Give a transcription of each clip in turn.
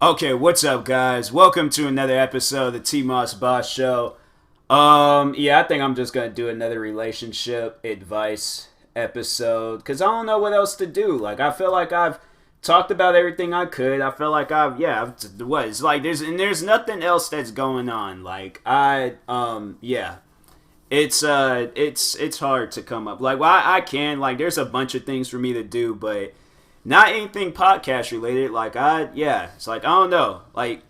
Okay, what's up, guys? Welcome to another episode of the TMossBoss show. Yeah, I think I'm just gonna do another relationship advice episode because I don't know what else to do. Like, I feel like I've talked about everything I could. I feel like what? It's like there's nothing else that's going on. Like, yeah. It's hard to come up. Like, well, I can, like, there's a bunch of things for me to do, but not anything podcast related. Like, yeah, it's like, I don't know. Like,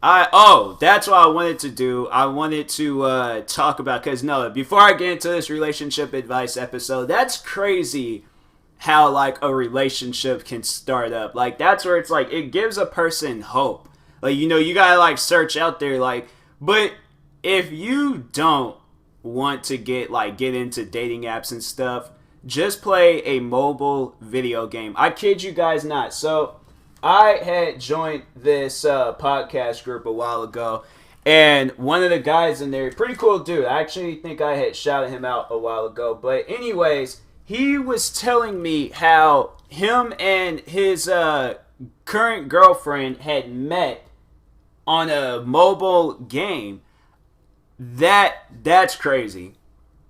that's what I wanted to do. I wanted to talk about, because no, before I get into this relationship advice episode, that's crazy how, like, a relationship can start up. Like, that's where it's like, it gives a person hope. Like, you gotta, like, search out there, like, but if you don't want to get into dating apps and stuff, just play a mobile video game. I kid you guys not. So I had joined this podcast group a while ago, and one of the guys in there, pretty cool dude. I actually think I had shouted him out a while ago. But anyways, he was telling me how him and his current girlfriend had met on a mobile game. That's crazy.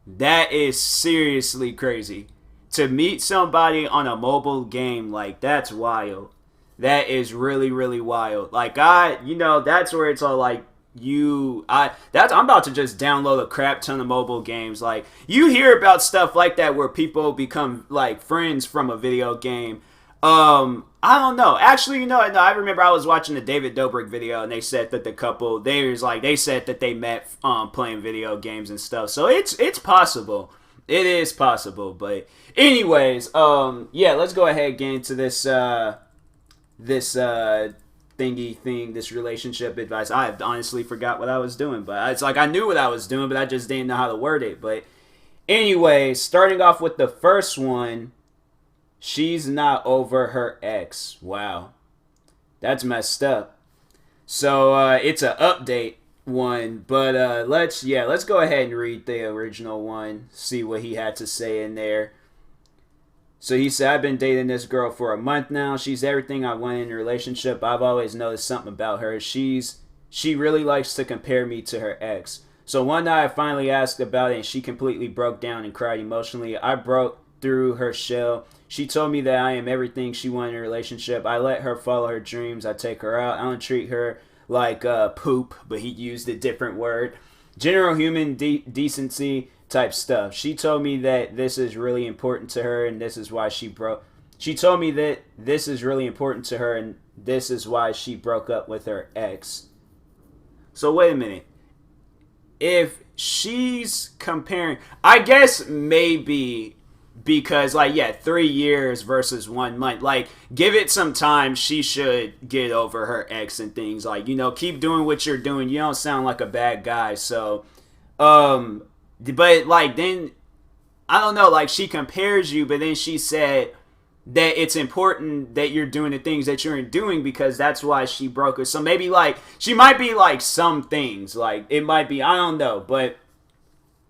That is seriously crazy. To meet somebody on a mobile game, like, that's wild. That is really, really wild. Like, that's where it's all like, I'm about to just download a crap ton of mobile games. Like, you hear about stuff like that where people become, like, friends from a video game. I don't know. Actually, no, I remember I was watching the David Dobrik video, and they said that the couple, they said that they met playing video games and stuff. So it's possible. It is possible. But anyways, yeah, let's go ahead and get into this thingy thing, this relationship advice. I honestly forgot what I was doing, but it's like I knew what I was doing, but I just didn't know how to word it. But anyways, starting off with the first one. She's not over her ex. Wow. That's messed up. So it's an update one, but let's go ahead and read the original one, see what he had to say in there. So he said, I've been dating this girl for a month now. She's everything I want in a relationship. I've always noticed something about her. She really likes to compare me to her ex. So one night I finally asked about it, and she completely broke down and cried emotionally. I broke through her shell. She told me that I am everything she wanted in a relationship. I let her follow her dreams. I take her out. I don't treat her like poop, but he used a different word. General human decency type stuff. She told me that this is really important to her, and this is why she broke. She told me that this is really important to her, and this is why she broke up with her ex. So wait a minute. If she's comparing, I guess maybe. Because, like, yeah, 3 years versus 1 month. Like, give it some time. She should get over her ex and things. Like, keep doing what you're doing. You don't sound like a bad guy. So, but, like, then, I don't know. Like, she compares you, but then she said that it's important that you're doing the things that you're doing because that's why she broke her. So maybe, like, she might be, like, some things. Like, it might be, I don't know. But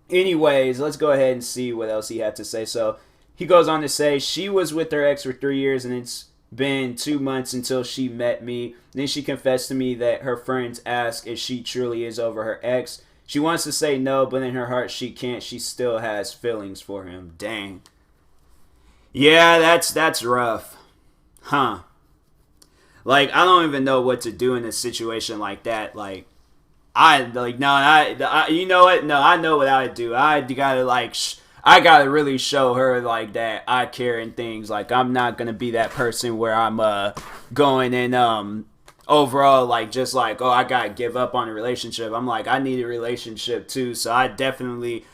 anyways, let's go ahead and see what else he had to say. So he goes on to say, she was with her ex for 3 years, and it's been 2 months until she met me. Then she confessed to me that her friends ask if she truly is over her ex. She wants to say no, but in her heart she can't. She still has feelings for him. Dang. Yeah, that's rough. Huh. Like, I don't even know what to do in a situation like that. Like, you know what? No, I know what I would do. I gotta really show her, like, that I care and things. Like, I'm not gonna be that person where I'm going and overall, like, just like, oh, I gotta give up on a relationship. I'm like, I need a relationship too. So I definitely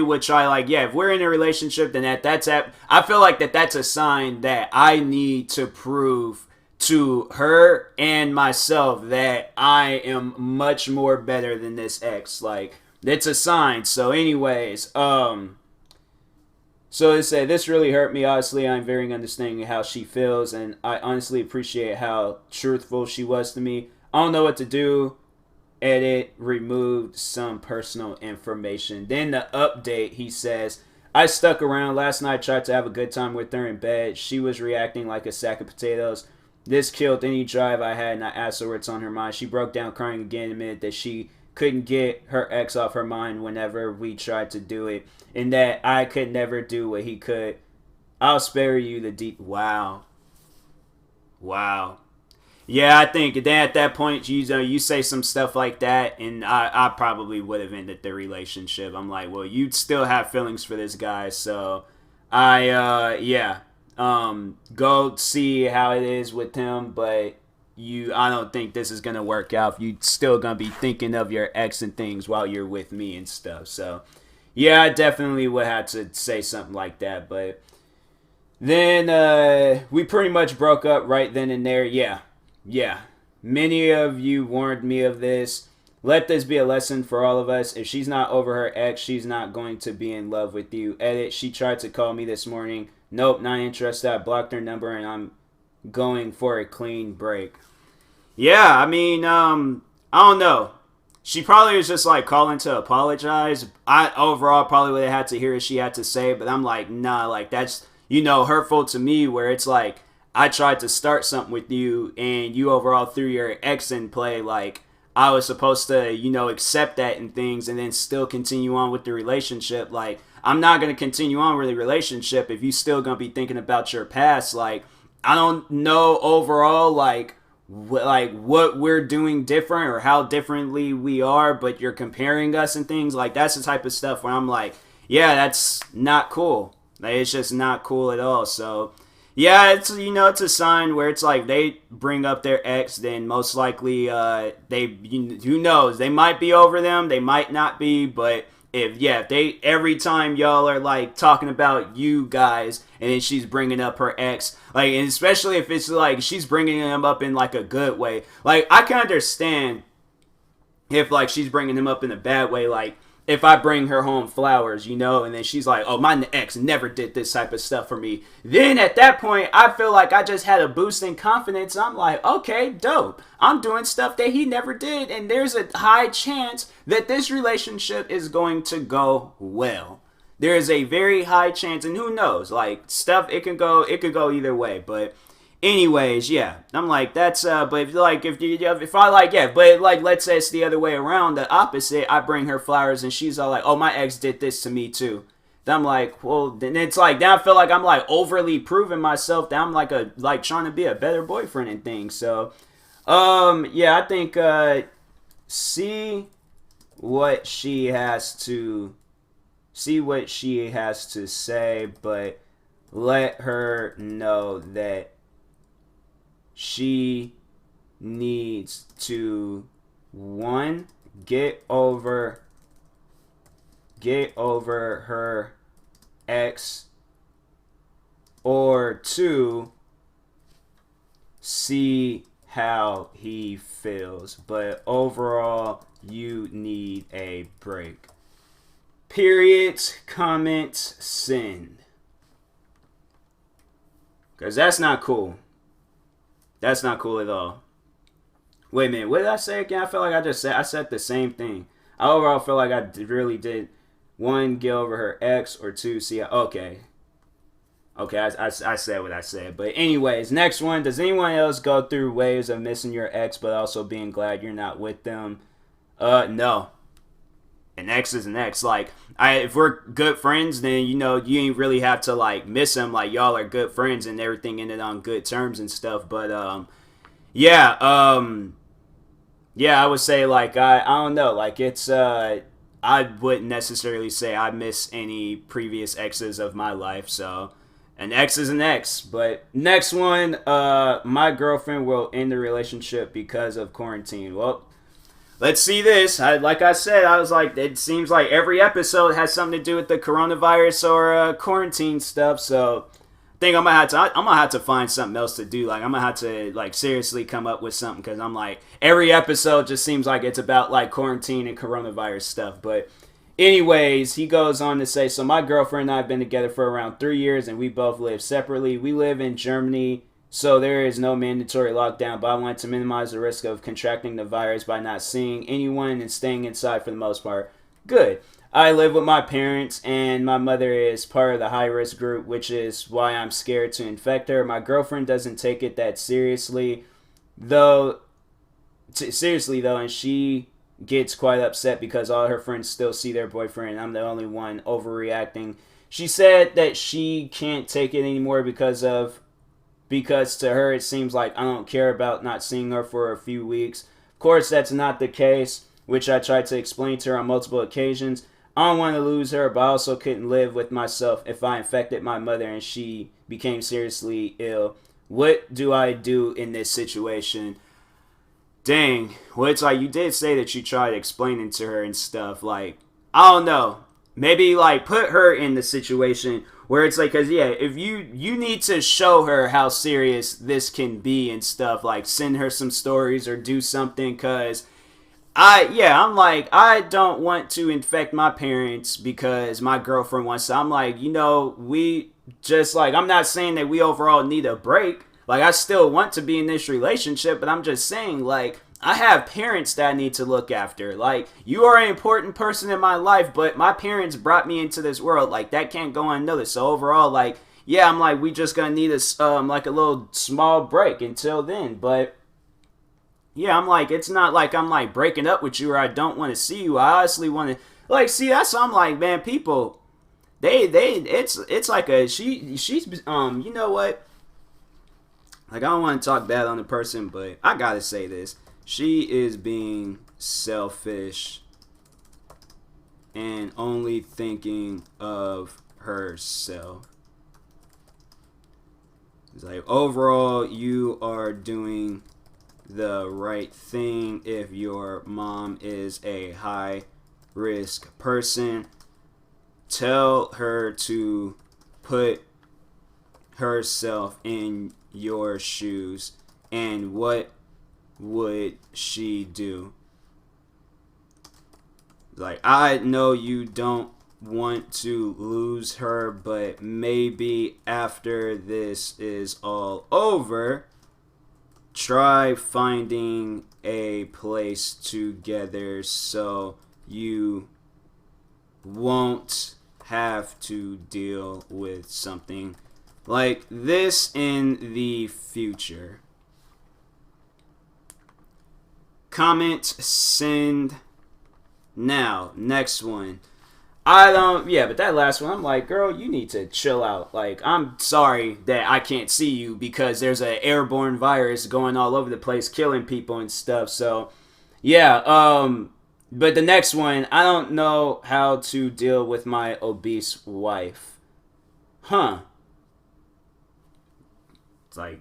would try, like, yeah, if we're in a relationship, then I feel like that's a sign that I need to prove to her and myself that I am much more better than this ex. Like, it's a sign. So anyways, so they say, this really hurt me. Honestly, I'm very understanding of how she feels, and I honestly appreciate how truthful she was to me. I don't know what to do. Edit, removed some personal information. Then the update, he says, I stuck around. Last night, tried to have a good time with her in bed. She was reacting like a sack of potatoes. This killed any drive I had, and I asked her what's on her mind. She broke down crying again and admitted that she couldn't get her ex off her mind whenever we tried to do it, and that I could never do what he could. I'll spare you the deep... Wow. Wow. Yeah, I think then at that point, you say some stuff like that, and I probably would have ended the relationship. I'm like, well, you still have feelings for this guy, so go see how it is with him, but I don't think this is gonna work out. You still gonna be thinking of your ex and things while you're with me and stuff. So, yeah, I definitely would have to say something like that, but then we pretty much broke up right then and there. Yeah, many of you warned me of this. Let this be a lesson for all of us. If she's not over her ex, she's not going to be in love with you. Edit, she tried to call me this morning. Nope, not interested. I blocked her number and I'm going for a clean break. Yeah, I mean, I don't know. She probably was just like calling to apologize. I overall probably would have had to hear what she had to say, but I'm like, nah, like that's, hurtful to me, where it's like, I tried to start something with you and you overall threw your ex in play. Like, I was supposed to, accept that and things and then still continue on with the relationship. Like, I'm not going to continue on with the relationship if you still going to be thinking about your past. Like, I don't know overall, like what we're doing different or how differently we are, but you're comparing us and things. Like, that's the type of stuff where I'm like, yeah, that's not cool. Like, it's just not cool at all. So, yeah, it's it's a sign where it's like they bring up their ex, then most likely who knows, they might be over them, they might not be, but if they every time y'all are like talking about you guys and then she's bringing up her ex, like, and especially if it's like she's bringing him up in like a good way, like I can understand if like she's bringing him up in a bad way, like if I bring her home flowers, and then she's like, oh, my ex never did this type of stuff for me. Then at that point, I feel like I just had a boost in confidence. I'm like, okay, dope. I'm doing stuff that he never did. And there's a high chance that this relationship is going to go well. There is a very high chance. And who knows? Like, stuff, it could go either way. But anyways, yeah, I'm like, that's, but like, if I like, yeah, but like, let's say it's the other way around, the opposite, I bring her flowers and she's all like, oh, my ex did this to me too. Then I'm like, well, then it's like, then I feel like I'm like overly proving myself that I'm like trying to be a better boyfriend and things. So, yeah, I think, see what she has to say, but let her know that she needs to, one, get over her ex, or two, see how he feels. But overall, you need a break. Periods, comments, send. Because that's not cool. That's not cool at all. Wait a minute, what did I say again? I feel like I said the same thing. I overall feel like I really did. One, get over her ex, or two, see how, okay, I said what I said. But anyways, next one. Does anyone else go through waves of missing your ex but also being glad you're not with them? No. An ex is an ex. Like, if we're good friends, then you ain't really have to like miss him. Like, y'all are good friends and everything ended on good terms and stuff. But yeah, I would say like I don't know. Like, it's I wouldn't necessarily say I miss any previous exes of my life. So an ex is an ex. But next one, my girlfriend will end the relationship because of quarantine. Well, let's see this. Like I said, I was like, it seems like every episode has something to do with the coronavirus or quarantine stuff. So I think I'm gonna have to find something else to do. Like, I'm gonna have to like seriously come up with something, because I'm like, every episode just seems like it's about like quarantine and coronavirus stuff. But anyways, he goes on to say, so my girlfriend and I have been together for around 3 years and we both live separately. We live in Germany, so there is no mandatory lockdown, but I want to minimize the risk of contracting the virus by not seeing anyone and staying inside for the most part. Good. I live with my parents, and my mother is part of the high risk group, which is why I'm scared to infect her. My girlfriend doesn't take it that seriously, though. Seriously though, and she gets quite upset because all her friends still see their boyfriend, and I'm the only one overreacting. She said that she can't take it anymore because to her it seems like I don't care about not seeing her for a few weeks. Of course, that's not the case, which I tried to explain to her on multiple occasions. I don't want to lose her, but I also couldn't live with myself if I infected my mother and she became seriously ill. What do I do in this situation? Dang. Well, it's like you did say that you tried explaining to her and stuff. Like, I don't know. Maybe, like, put her in the situation where it's like, because, yeah, if you need to show her how serious this can be and stuff. Like, send her some stories or do something, because I'm like, I don't want to infect my parents because my girlfriend wants to. I'm like, we just, like, I'm not saying that we overall need a break. Like, I still want to be in this relationship, but I'm just saying, like, I have parents that I need to look after. Like, you are an important person in my life, but my parents brought me into this world. Like, that can't go unnoticed. So overall, like, yeah, I'm like, we just gonna need like a little small break until then. But yeah, I'm like, it's not like I'm like breaking up with you or I don't want to see you. I honestly want to, like, see, that's, I'm like, man, people, it's like she's you know what? Like, I don't want to talk bad on the person, but I gotta say this. She is being selfish and only thinking of herself. It's like, overall, you are doing the right thing if your mom is a high risk person. Tell her to put herself in your shoes, and what would she do? Like, I know you don't want to lose her, but maybe after this is all over, try finding a place together so you won't have to deal with something like this in the future. Comment, send now. Next one. But that last one, I'm like, girl, you need to chill out. Like, I'm sorry that I can't see you because there's an airborne virus going all over the place, killing people and stuff. So, yeah, but the next one, I don't know how to deal with my obese wife. Huh. It's like,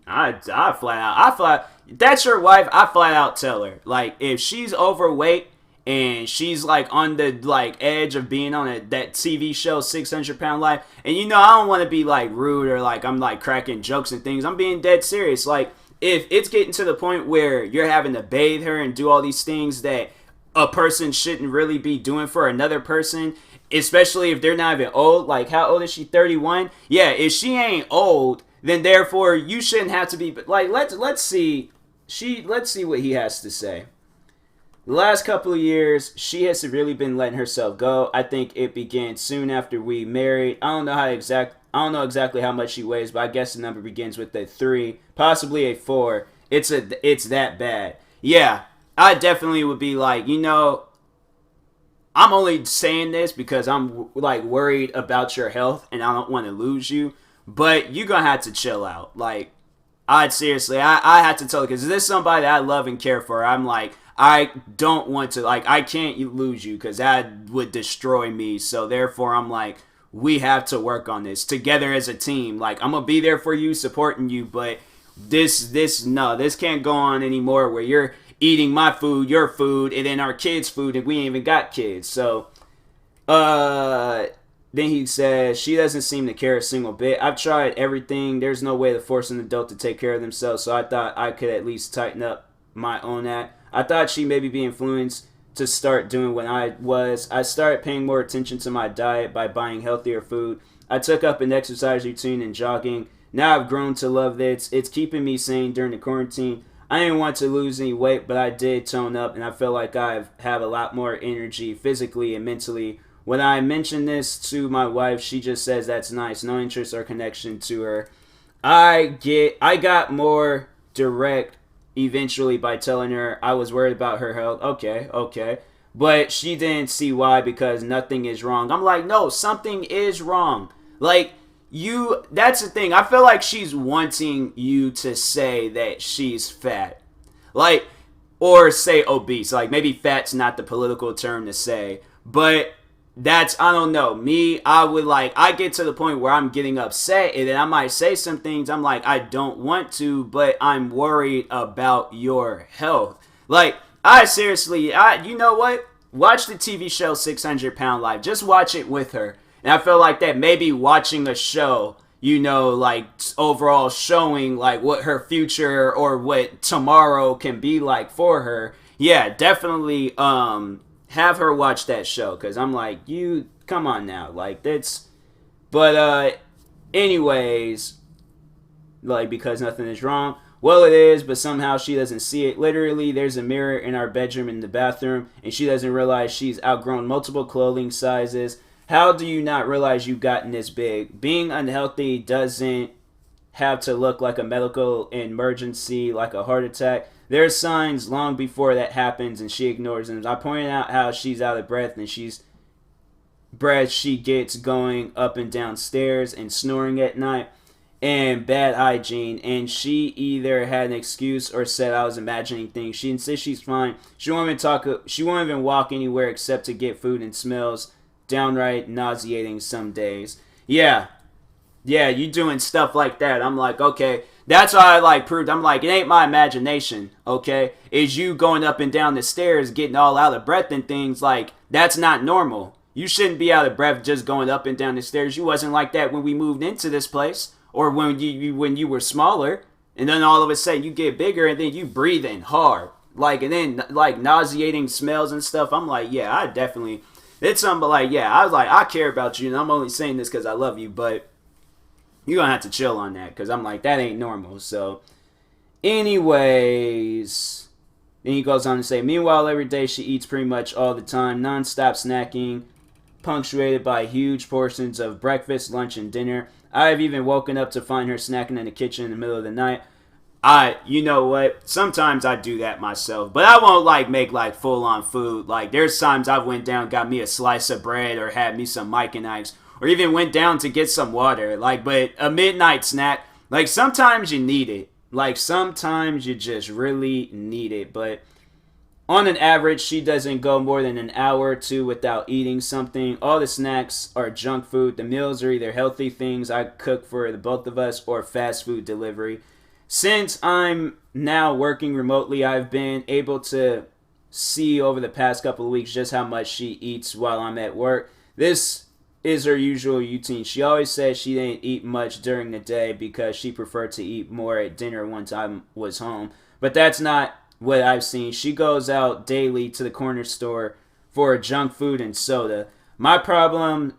I flat out, that's your wife, I flat out tell her. Like, if she's overweight and she's like on the like edge of being on that TV show 600 Pound Life, and I don't want to be like rude or like I'm like cracking jokes and things. I'm being dead serious. Like, if it's getting to the point where you're having to bathe her and do all these things that a person shouldn't really be doing for another person, especially if they're not even old. Like, how old is she? 31? Yeah, if she ain't old, then therefore you shouldn't have to be. But like, let's see what he has to say. The last couple of years, she has really been letting herself go. I think it began soon after we married. I don't know exactly how much she weighs, but I guess the number begins with a 3, possibly a 4. It's that bad. Yeah, I definitely would be like, I'm only saying this because I'm like worried about your health and I don't want to lose you. But you're gonna have to chill out. Like, I had to tell her, because this is somebody that I love and care for. I'm like, I don't want to, like, I can't lose you because that would destroy me. So therefore, I'm like, we have to work on this together as a team. Like, I'm gonna be there for you, supporting you, but this can't go on anymore where you're eating my food, your food, and then our kids' food, and we ain't even got kids. So, then he says, she doesn't seem to care a single bit. I've tried everything. There's no way to force an adult to take care of themselves, so I thought I could at least tighten up my own act. I thought she maybe be influenced to start doing what I was. I started paying more attention to my diet by buying healthier food. I took up an exercise routine and jogging. Now I've grown to love this. It's keeping me sane during the quarantine. I didn't want to lose any weight, but I did tone up, and I feel like I have a lot more energy physically and mentally. When I mention this to my wife, she just says that's nice, no interest or connection to her. I got more direct eventually by telling her I was worried about her health. Okay. But she didn't see why, because nothing is wrong. I'm like, no, something is wrong. Like, that's the thing. I feel like she's wanting you to say that she's fat. Like, or say obese. Like, maybe fat's not the political term to say. But I don't know. Me, I get to the point where I'm getting upset, and then I might say some things. I'm like, I don't want to, but I'm worried about your health. Like, you know what? Watch the TV show 600 Pound Life. Just watch it with her. And I feel like that maybe watching a show, like overall showing like what her future or what tomorrow can be like for her. Yeah, definitely have her watch that show, because I'm like, come on now. Like, that's, but anyways, like, because nothing is wrong. Well, it is, but somehow she doesn't see it. Literally, there's a mirror in our bedroom in the bathroom, and she doesn't realize she's outgrown multiple clothing sizes. How do you not realize you've gotten this big? Being unhealthy doesn't have to look like a medical emergency, like a heart attack. There are signs long before that happens, and she ignores them. I pointed out how she's out of breath, and she gets going up and down stairs and snoring at night, and bad hygiene, and she either had an excuse or said I was imagining things. She insists she's fine. She won't even walk anywhere except to get food, and smells downright nauseating some days. Yeah, you doing stuff like that. I'm like, okay, that's why I proved. I'm like, it ain't my imagination, okay? Is you going up and down the stairs, getting all out of breath and things, like, that's not normal. You shouldn't be out of breath just going up and down the stairs. You wasn't like that when we moved into this place, or when you were smaller, and then all of a sudden you get bigger, and then you breathing hard, and then nauseating smells and stuff. I'm like, yeah, I definitely, it's something. But I was like, I care about you, and I'm only saying this because I love you, but you're gonna have to chill on that, because I'm like, that ain't normal. So anyways, then he goes on to say, meanwhile, every day she eats pretty much all the time, non-stop snacking, punctuated by huge portions of breakfast, lunch, and dinner. I've even woken up to find her snacking in the kitchen in the middle of the night. You know what? Sometimes I do that myself, but I won't make full-on food. There's times I went down, got me a slice of bread, or had me some Mike and Ike's, or even went down to get some water. But a midnight snack, sometimes you need it. Sometimes you just really need it. But on an average, she doesn't go more than an hour or two without eating something. All the snacks are junk food. The meals are either healthy things I cook for the both of us, or fast food delivery. Since I'm now working remotely, I've been able to see over the past couple of weeks just how much she eats while I'm at work. This is her usual routine. She always says she didn't eat much during the day because she preferred to eat more at dinner once I was home. But that's not what I've seen. She goes out daily to the corner store for junk food and soda. My problems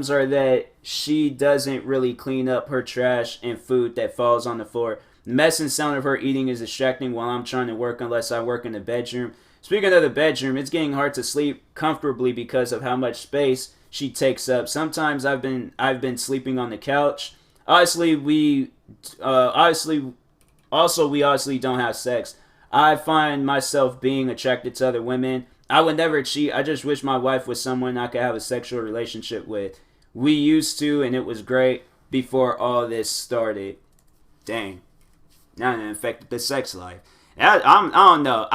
are that she doesn't really clean up her trash and food that falls on the floor. The mess and sound of her eating is distracting while I'm trying to work, unless I work in the bedroom. Speaking of the bedroom, it's getting hard to sleep comfortably because of how much space she takes up. Sometimes I've been sleeping on the couch. We obviously don't have sex. I find myself being attracted to other women. I would never cheat. I just wish my wife was someone I could have a sexual relationship with. We used to, and it was great before all this started. Dang. Now it affected the sex life. I don't know.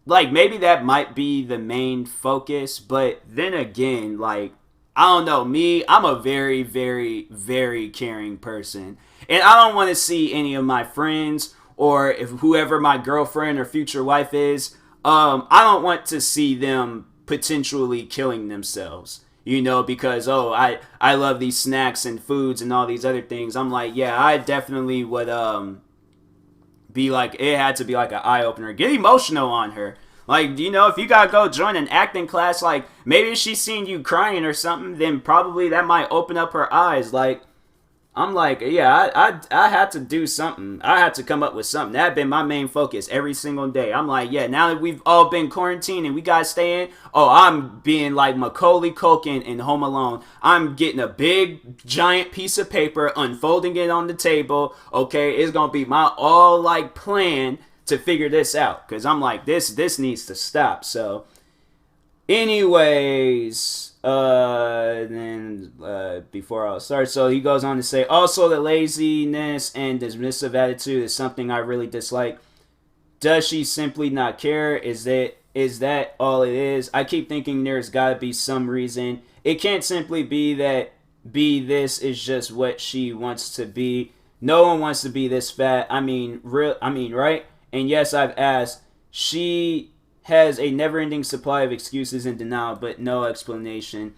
Maybe that might be the main focus, but then again, I don't know. Me, I'm a very, very, very caring person. And I don't want to see any of my friends, or if whoever my girlfriend or future wife is, I don't want to see them potentially killing themselves. Because, I love these snacks and foods and all these other things. I'm like, yeah, I definitely would be it had to be an eye-opener. Get emotional on her. If you gotta go join an acting class, maybe if she's seen you crying or something, then probably that might open up her eyes. I'm like, yeah, I had to do something. I had to come up with something. That had been my main focus every single day. I'm like, yeah, now that we've all been quarantined and we got to stay in, oh, I'm being like Macaulay Culkin in Home Alone. I'm getting a big, giant piece of paper, unfolding it on the table. Okay, it's going to be my all like plan to figure this out. Because I'm like, this needs to stop. So, anyways, then before I'll start, so he goes on to say, also the laziness and dismissive attitude is something I really dislike. Does she simply not care? Is that all it is? I keep thinking there's gotta be some reason. It can't simply be that be this is just what she wants to be. No one wants to be this fat. I mean, right? And yes, I've asked. She has a never-ending supply of excuses and denial, but no explanation.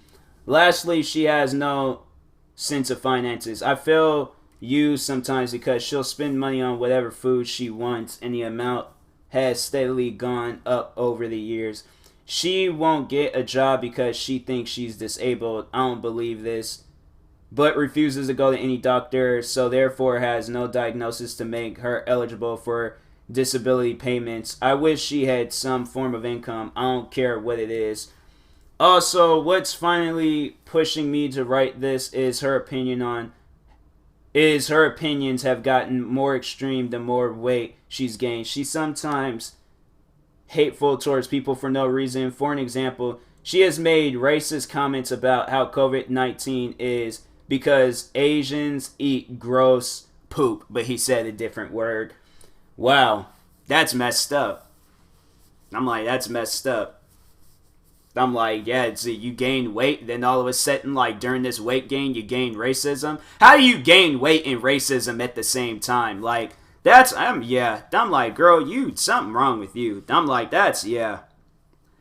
Lastly, she has no sense of finances. I feel used sometimes because she'll spend money on whatever food she wants, and the amount has steadily gone up over the years. She won't get a job because she thinks she's disabled. I don't believe this, but refuses to go to any doctor, so therefore has no diagnosis to make her eligible for disability payments. I wish she had some form of income. I don't care what it is. Also, what's finally pushing me to write this is her opinions have gotten more extreme the more weight she's gained. She's sometimes hateful towards people for no reason. For an example, she has made racist comments about how COVID-19 is because Asians eat gross poop, but he said a different word. Wow, that's messed up. I'm like, that's messed up. I'm like, yeah, it's, you gain weight, then all of a sudden, like, during this weight gain, you gain racism. How do you gain weight and racism at the same time? Like, I'm like, girl, something wrong with you. I'm like, yeah.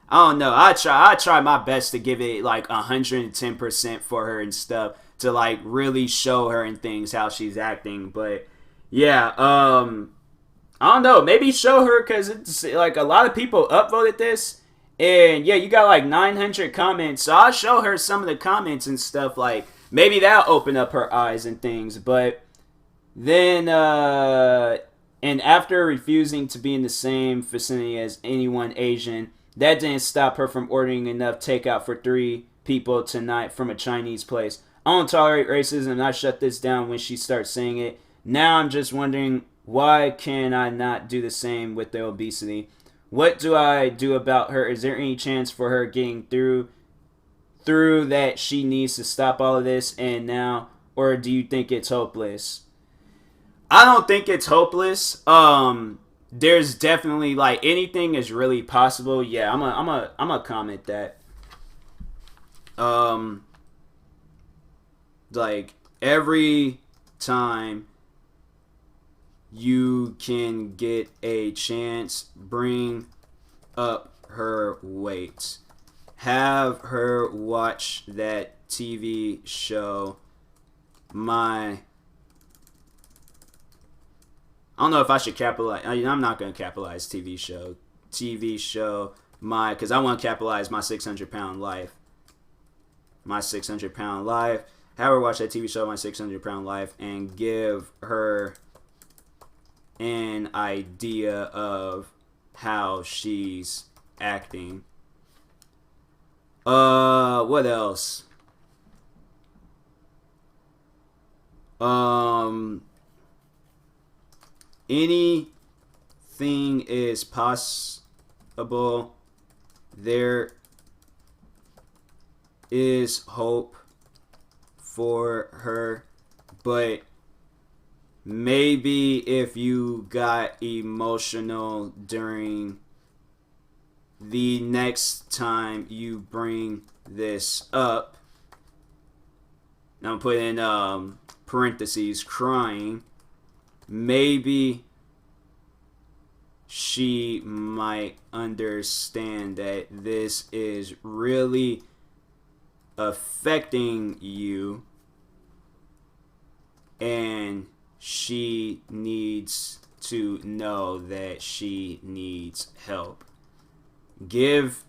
I don't know. I try my best to give it, like, 110% for her and stuff, to, like, really show her and things how she's acting, but, yeah, I don't know. Maybe show her because it's like a lot of people upvoted this, and yeah, you got like 900 comments. So I'll show her some of the comments and stuff. Like maybe that'll open up her eyes and things. But then, and after refusing to be in the same vicinity as anyone Asian, that didn't stop her from ordering enough takeout for 3 people tonight from a Chinese place. I don't tolerate racism, and I shut this down when she starts saying it. Now I'm just wondering, why can I not do the same with the obesity? What do I do about her? Is there any chance for her getting through that she needs to stop all of this and now, or do you think it's hopeless? I don't think it's hopeless. There's definitely like anything is really possible. Yeah, I'm a comment that. Like every time you can get a chance, bring up her weight. Have her watch that TV show. I don't know if I should capitalize. I'm not going to capitalize TV show. Because I want to capitalize my 600-pound life. My 600-pound life. Have her watch that TV show, My 600-Pound Life, and give her an idea of how she's acting. What else? Anything is possible. There is hope for her, but maybe if you got emotional during the next time you bring this up, now I'm putting in parentheses, crying, maybe she might understand that this is really affecting you and she needs to know that she needs help. Give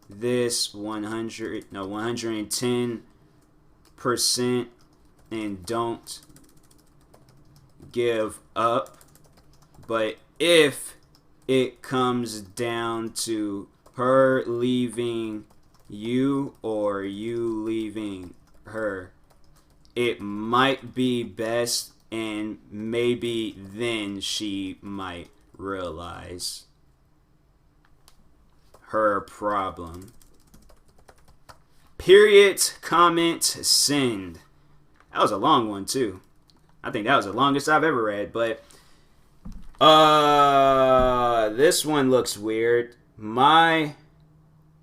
this 110% and don't give up. But if it comes down to her leaving you or you leaving her, it might be best, and maybe then she might realize her problem. Period. Comment. Send. That was a long one too. I think that was the longest I've ever read. But this one looks weird. My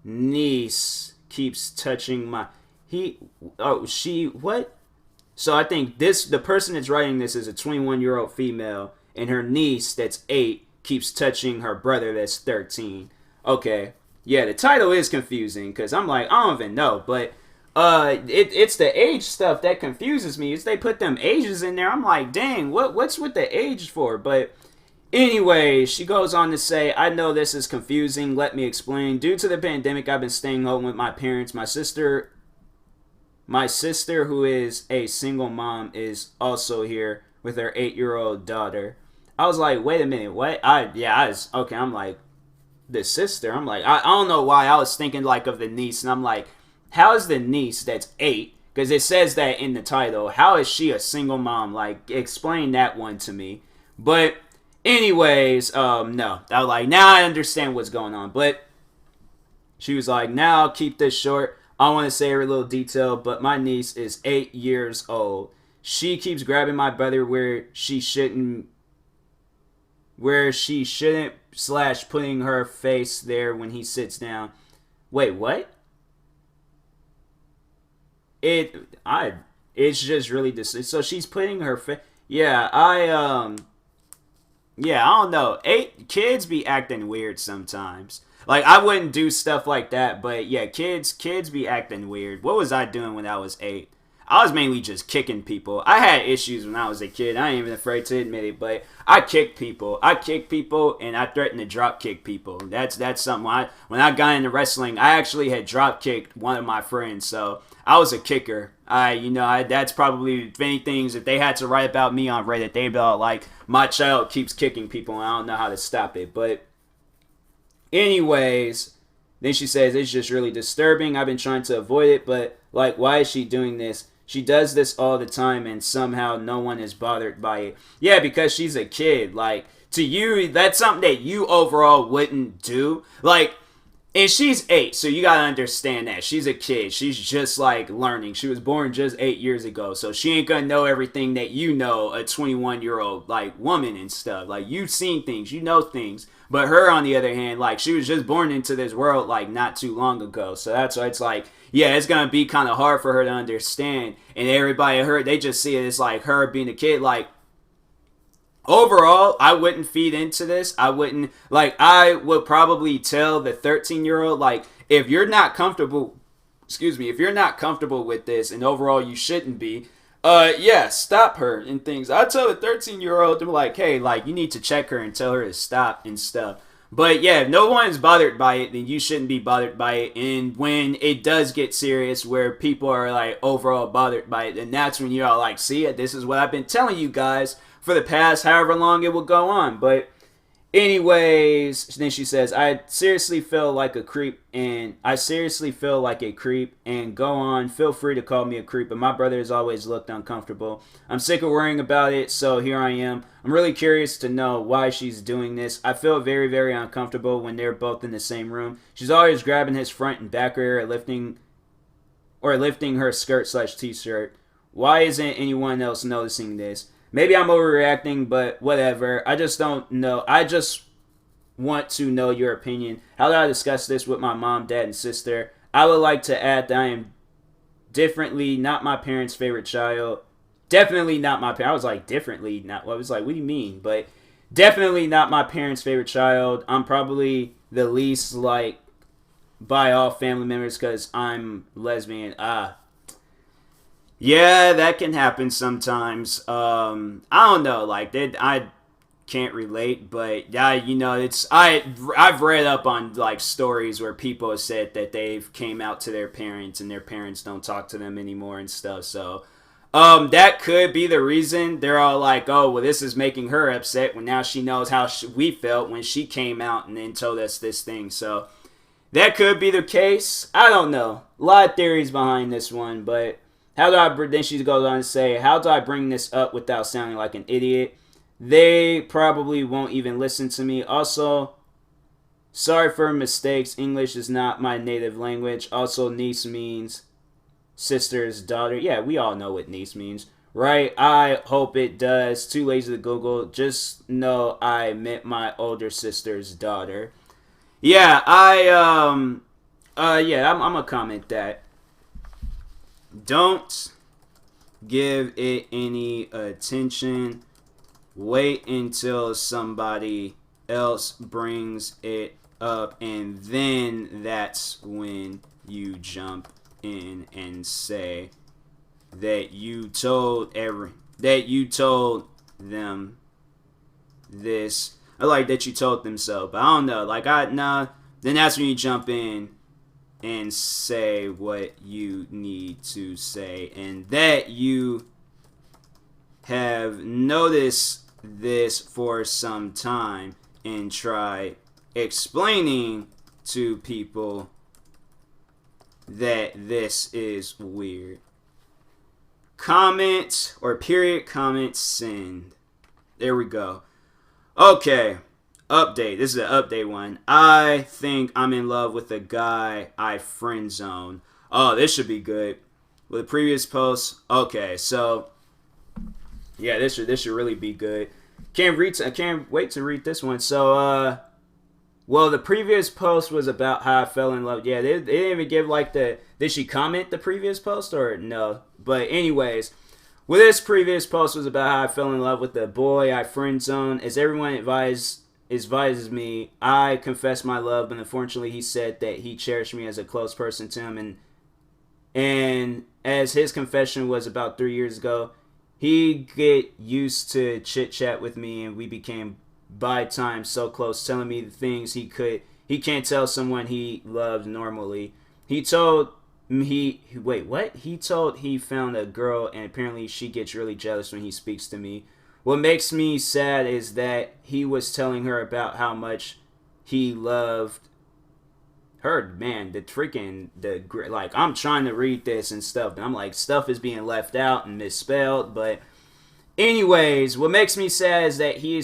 niece keeps touching my what? So I think the person that's writing this is a 21-year-old female, and her niece that's 8 keeps touching her brother that's 13. Okay. Yeah, the title is confusing because I'm like, I don't even know, but it's the age stuff that confuses me. Is they put them ages in there. I'm like, dang, what's with the age for? But anyway, she goes on to say, I know this is confusing. Let me explain. Due to the pandemic, I've been staying home with my parents. My sister, who is a single mom, is also here with her 8-year-old daughter. I was like, wait a minute, what? Okay, I'm like, the sister. I'm like, I don't know why I was thinking like of the niece, and I'm like, how is the niece that's 8? Because it says that in the title. How is she a single mom? Like, explain that one to me. But anyways, no. I was like, now I understand what's going on. But she was like, now I'll keep this short. I want to say her little detail, but my niece is 8 years old. She keeps grabbing my brother where she shouldn't, / putting her face there when he sits down. Wait, what? It's just really so she's putting her face. Yeah, I don't know. 8 kids be acting weird sometimes. Like, I wouldn't do stuff like that, but yeah, kids be acting weird. What was I doing when I was 8? I was mainly just kicking people. I had issues when I was a kid. I ain't even afraid to admit it, but I kicked people. And I threatened to drop kick people. That's something. When I got into wrestling, I actually had drop kicked one of my friends. So I was a kicker. That's probably many things. If they had to write about me on Reddit, they'd be like, my child keeps kicking people, and I don't know how to stop it. But anyways, then she says, it's just really disturbing. I've been trying to avoid it, but like, why is she doing this? She does this all the time, and somehow no one is bothered by it. Yeah, because she's a kid. Like, to you, that's something that you overall wouldn't do. Like, and she's 8, so you gotta understand that. She's a kid. She's just, like, learning. She was born just 8 years ago, so she ain't gonna know everything that you know, a 21-year-old, like, woman and stuff. Like, you've seen things. You know things. But her, on the other hand, like, she was just born into this world, like, not too long ago. So that's why it's like, yeah, it's going to be kind of hard for her to understand. And everybody they just see it as, like, her being a kid. Like, overall, I wouldn't feed into this. I would probably tell the 13-year-old, like, if you're not comfortable with this, and overall you shouldn't be, stop her and things. I tell the 13-year-old to be like, hey, like, you need to check her and tell her to stop and stuff. But yeah, if no one's bothered by it, then you shouldn't be bothered by it. And when it does get serious, where people are like overall bothered by it, then that's when you're all like, see, this is what I've been telling you guys for the past however long it will go on. But anyways, then she says, I seriously feel like a creep, and go on, feel free to call me a creep, but my brother has always looked uncomfortable. I'm sick of worrying about it, so here I am. I'm really curious to know why she's doing this. I feel very, very uncomfortable when they're both in the same room. She's always grabbing his front and back hair, lifting her skirt / t-shirt. Why isn't anyone else noticing this? Maybe I'm overreacting, but whatever. I just don't know. I just want to know your opinion. How do I discuss this with my mom, dad, and sister? I would like to add that I am definitely not my parents' favorite child. Definitely not my parents. I was like, differently not. I was like, what do you mean? But definitely not my parents' favorite child. I'm probably the least like by all family members because I'm lesbian. Yeah, that can happen sometimes. I don't know, like I can't relate, but I've read up on like stories where people have said that they've came out to their parents and their parents don't talk to them anymore and stuff. So That could be the reason. They're all like, oh, well, this is making her upset when now she knows how we felt when she came out and then told us this thing. So that could be the case. I don't know. A lot of theories behind this one, but then she goes on to say, how do I bring this up without sounding like an idiot? They probably won't even listen to me. Also, sorry for mistakes. English is not my native language. Also, niece means sister's daughter. Yeah, we all know what niece means, right? I hope it does. Too lazy to Google. Just know I meant my older sister's daughter. Yeah, I'm gonna comment that. Don't give it any attention. Wait until somebody else brings it up, and then that's when you jump in and say that you told them this. I like that you told them so, but I don't know. Then that's when you jump in and say what you need to say, and that you have noticed this for some time and try explaining to people that this is weird. Comment or period comment send. There we go. Okay. Update. This is an update one. I think I'm in love with a guy I friend zone. Oh, this should be good. With the previous post. Okay, so yeah, this should really be good. Can't wait to read this one. So well, the previous post was about how I fell in love. Yeah, they didn't even give did she comment the previous post or no? But anyways, well, this previous post was about how I fell in love with the boy I friend zone. As everyone advises me, I confessed my love, but unfortunately he said that he cherished me as a close person to him, and as his confession was about 3 years ago, he get used to chit chat with me, and we became by time so close, telling me the things he can't tell someone he loves normally. He told he found a girl, and apparently she gets really jealous when he speaks to me. What makes me sad is that he was telling her about how much he loved her. Man, I'm trying to read this and stuff, and I'm like, stuff is being left out and misspelled. But anyways, what makes me sad is that he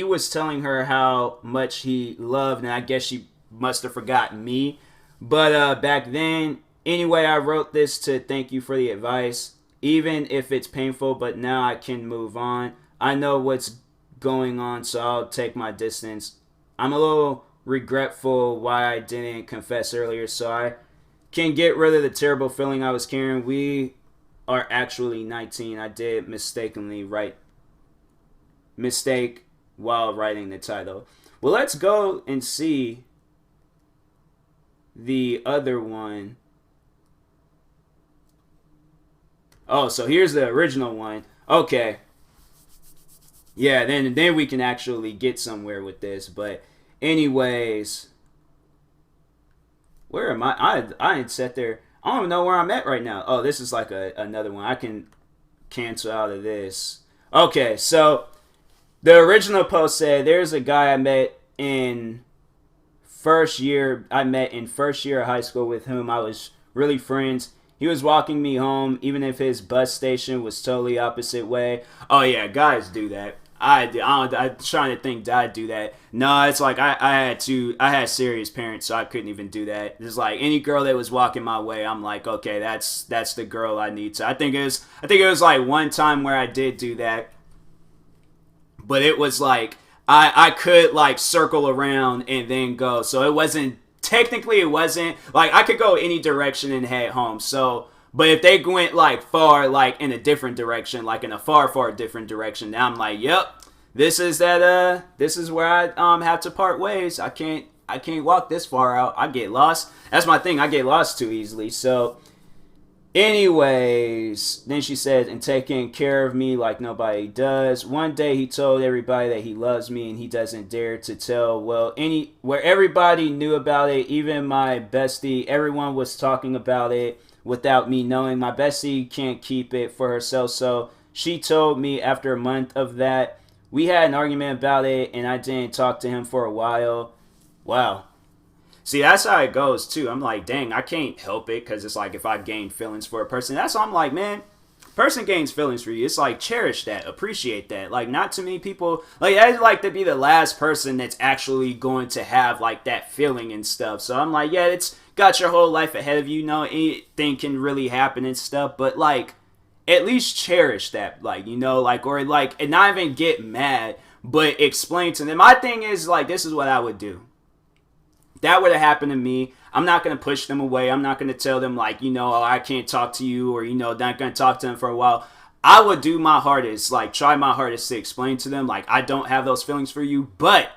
was telling her how much he loved, and I guess she must have forgotten me. But back then, anyway, I wrote this to thank you for the advice, even if it's painful, but now I can move on. I know what's going on, so I'll take my distance. I'm a little regretful why I didn't confess earlier, so I can get rid of the terrible feeling I was carrying. We are actually 19. I did mistake while writing the title. Well, let's go and see the other one. Oh, so here's the original one. Okay. Yeah, then we can actually get somewhere with this. But anyways, where am I? I ain't sat there. I don't even know where I'm at right now. Oh, this is like another one. I can cancel out of this. Okay, so the original post said, there's a guy I met in first year of high school with whom I was really friends. He was walking me home, even if his bus station was totally opposite way. Oh yeah, guys do that. I'm trying to think, did I do that? No, it's like I had serious parents, so I couldn't even do that. It's like any girl that was walking my way, I'm like, okay, that's the girl I need to. I think it was like one time where I did do that, but it was like I could like circle around and then go, so it wasn't like I could go any direction and head home. So, but if they went like far, like in a different direction, like in a far different direction, now I'm like, yep, this is where I have to part ways. I can't walk this far out. I get lost. That's my thing. I get lost too easily. So Anyways, then she said, and taking care of me like nobody does. One day he told everybody that he loves me and he doesn't dare to tell. Well, where everybody knew about it, even my bestie, everyone was talking about it without me knowing. My bestie can't keep it for herself, so she told me after a month of that. We had an argument about it and I didn't talk to him for a while. Wow. See, that's how it goes too. I'm like, dang, I can't help it because it's like if I gain feelings for a person, that's why I'm like, man, person gains feelings for you. It's like cherish that, appreciate that. Like, not too many people like I'd like to be the last person that's actually going to have like that feeling and stuff. So I'm like, yeah, it's got your whole life ahead of you. You know, anything can really happen and stuff, but like, at least cherish that, like, you know, like, or like, and not even get mad, but explain to them. My thing is like, this is what I would do that would have happened to me. I'm not going to push them away. I'm not going to tell them like, you know, oh, I can't talk to you or, you know, not going to talk to them for a while. I would do my hardest, like try my hardest to explain to them like I don't have those feelings for you, but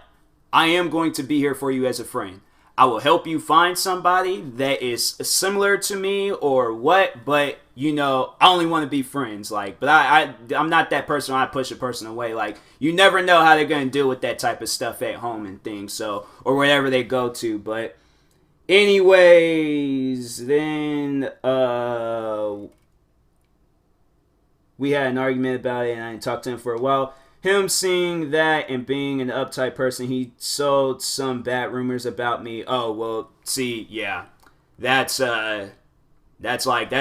I am going to be here for you as a friend. I will help you find somebody that is similar to me or what, but you know, I only want to be friends. Like, but I'm not that person. I push a person away. Like, you never know how they're going to deal with that type of stuff at home and things. So, or wherever they go to. But, anyways, then we had an argument about it, and I didn't talk to him for a while. Him seeing that and being an uptight person, he sold some bad rumors about me. Oh, well, see, yeah, that's like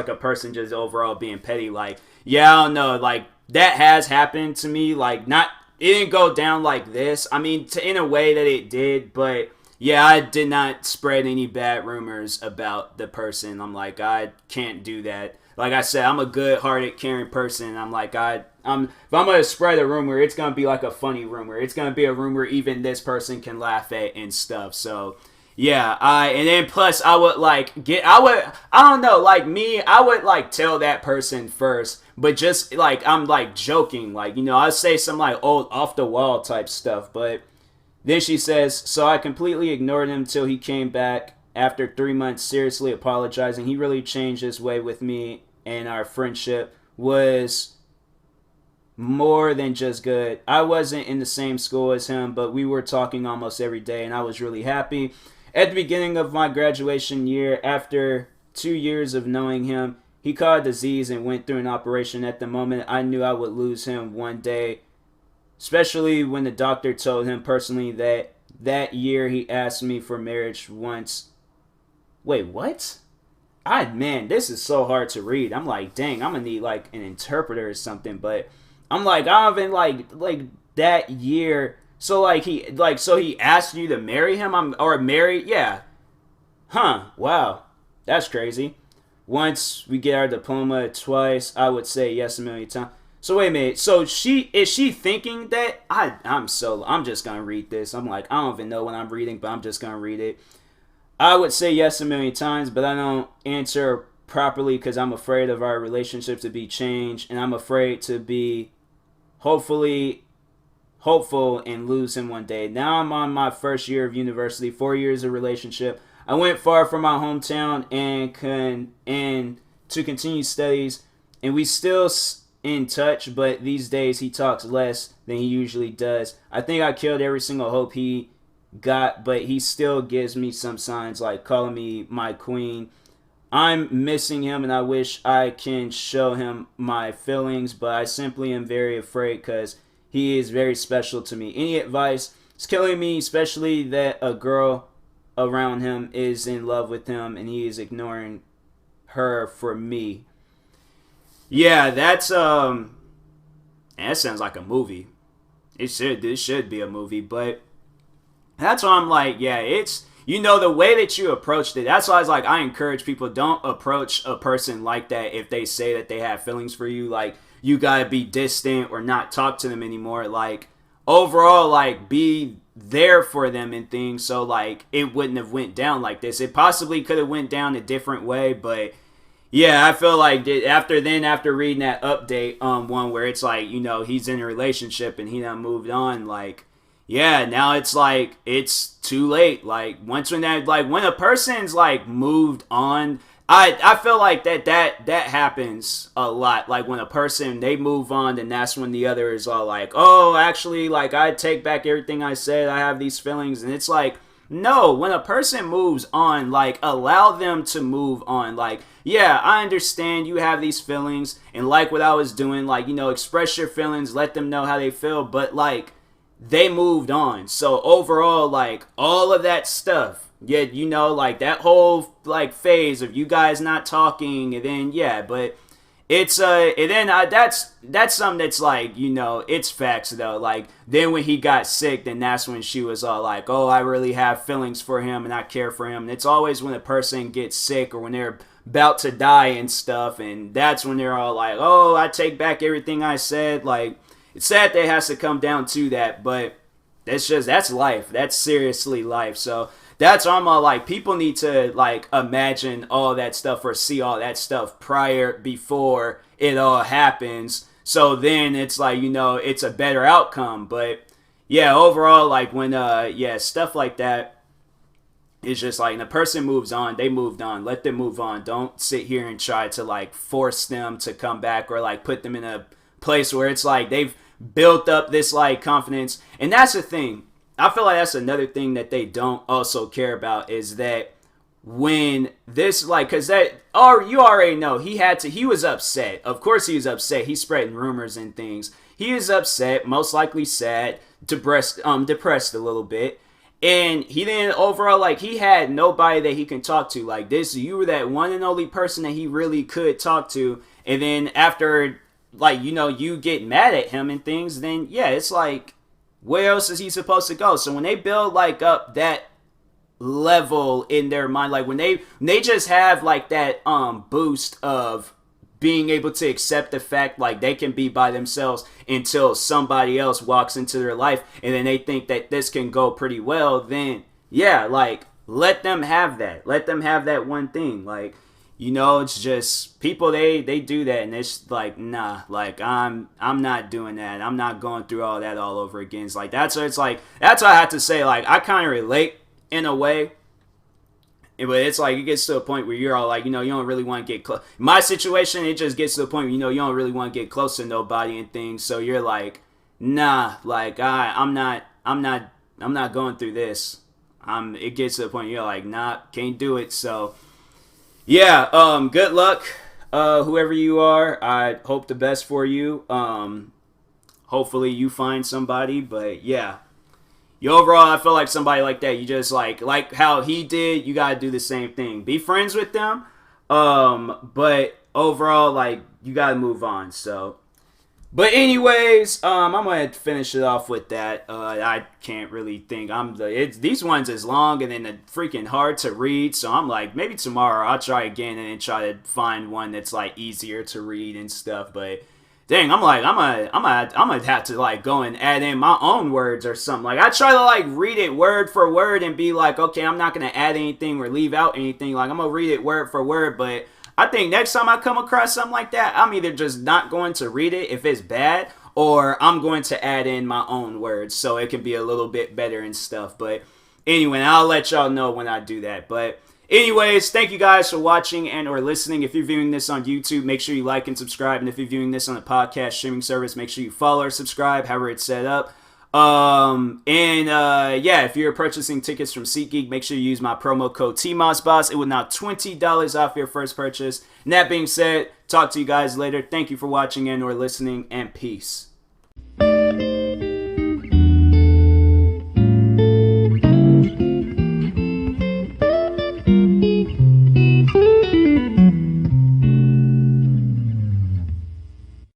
a person just overall being petty. Like, yeah, I don't know, like that has happened to me. Like, not it didn't go down like this. I mean, in a way that it did, but yeah, I did not spread any bad rumors about the person. I'm like, I can't do that. Like I said, I'm a good-hearted, caring person. I'm like, if I'm gonna spread a rumor, it's gonna be like a funny rumor. It's gonna be a rumor even this person can laugh at and stuff. So, yeah, and then plus I would I don't know, like me, I would like tell that person first, but just like I'm like joking, like, you know, I say some like old off the wall type stuff, but then she says, so I completely ignored him till he came back after 3 months seriously apologizing. He really changed his way with me, and our friendship was more than just good. I wasn't in the same school as him, but we were talking almost every day, and I was really happy. At the beginning of my graduation year, after 2 years of knowing him, he caught a disease and went through an operation. At the moment, I knew I would lose him one day, especially when the doctor told him personally that year he asked me for marriage once. Wait, what? Man, this is so hard to read. I'm like, dang, I'm gonna need like an interpreter or something. But I'm like, I don't even like that year. So like he asked you to marry him. Or marry, yeah. Huh? Wow, that's crazy. Once we get our diploma, twice I would say yes a million times. So wait a minute. So is she thinking that I'm just gonna read this. I'm like, I don't even know what I'm reading, but I'm just gonna read it. I would say yes a million times, but I don't answer properly because I'm afraid of our relationship to be changed, and I'm afraid to be hopeful and lose him one day. Now I'm on my first year of university, 4 years of relationship. I went far from my hometown and to continue studies, and we still in touch, but these days he talks less than he usually does. I think I killed every single hope he got, but he still gives me some signs, like calling me my queen. I'm missing him, and I wish I can show him my feelings, but I simply am very afraid because he is very special to me. Any advice? It's killing me, especially that a girl around him is in love with him and he is ignoring her for me. Yeah, that sounds like a movie. This should be a movie, but that's why I'm like, yeah, it's, you know, the way that you approached it. That's why I was like, I encourage people, don't approach a person like that if they say that they have feelings for you. Like, you gotta be distant or not talk to them anymore. Like, overall, like, be there for them and things. So, like, it wouldn't have went down like this. It possibly could have went down a different way, but yeah, I feel like after reading that update one where it's like, you know, he's in a relationship and he done moved on, like, yeah, now it's like it's too late. Like, when a person's like moved on, I feel like that happens a lot. Like when a person they move on, then that's when the other is all like, "Oh, actually, like I take back everything I said. I have these feelings," and it's like, no. When a person moves on, like allow them to move on. Like, yeah, I understand you have these feelings, and like what I was doing, like express your feelings, let them know how they feel, but like they moved on. So overall, like all of that stuff. Yeah, like that whole like phase of you guys not talking, and then yeah, but it's and then that's something that's like it's facts though. Like then when he got sick, then that's when she was all like, oh, I really have feelings for him and I care for him. And it's always when a person gets sick or when they're about to die and stuff, and that's when they're all like, oh, I take back everything I said. Like it's sad that it has to come down to that, but that's life. That's seriously life. So that's why I'm all like, people need to like imagine all that stuff or see all that stuff before it all happens. So then it's like, it's a better outcome. But yeah, overall, like when, stuff like that is just like, the person moves on, they moved on, let them move on. Don't sit here and try to like force them to come back or like put them in a place where it's like they've built up this like confidence. And that's the thing. I feel like that's another thing that they don't also care about is that when this like, cause that, or you already know he was upset. Of course he was upset. He's spreading rumors and things. He is upset, most likely sad, depressed a little bit. And he then overall, like he had nobody that he can talk to like this. You were that one and only person that he really could talk to. And then after like, you get mad at him and things, then yeah, it's like, where else is he supposed to go? So when they build like up that level in their mind, like when they just have like that boost of being able to accept the fact like they can be by themselves until somebody else walks into their life, and then they think that this can go pretty well, then yeah, like let them have that. Let them have that one thing. Like, it's just people they do that, and it's like, nah, like I'm not doing that. I'm not going through all that all over again. It's like that's what I have to say. Like I kind of relate in a way, but it's like it gets to a point where you're all like, you don't really want to get close. My situation, it just gets to a point where you don't really want to get close to nobody and things. So you're like, nah, like I'm not going through this. It gets to the point where you're like, nah, can't do it. So. Yeah, good luck, whoever you are. I hope the best for you. Hopefully you find somebody, but yeah. Overall, I feel like somebody like that, you just like how he did, you gotta do the same thing. Be friends with them, but overall, like, you gotta move on, so. But anyways, I'm gonna finish it off with that. I can't really think. These ones is long and then they're freaking hard to read. So I'm like, maybe tomorrow I'll try again and then try to find one that's like easier to read and stuff. But dang, I'm gonna have to like go and add in my own words or something. Like I try to like read it word for word and be like, okay, I'm not gonna add anything or leave out anything. Like I'm gonna read it word for word, but I think next time I come across something like that, I'm either just not going to read it if it's bad, or I'm going to add in my own words so it can be a little bit better and stuff. But anyway, I'll let y'all know when I do that. But anyways, thank you guys for watching and or listening. If you're viewing this on YouTube, make sure you like and subscribe. And if you're viewing this on a podcast streaming service, make sure you follow or subscribe, however it's set up. Yeah, if you're purchasing tickets from SeatGeek, make sure you use my promo code TMossBoss. It will knock $20 off your first purchase. And that being said, talk to you guys later. Thank you for watching and or listening, and peace.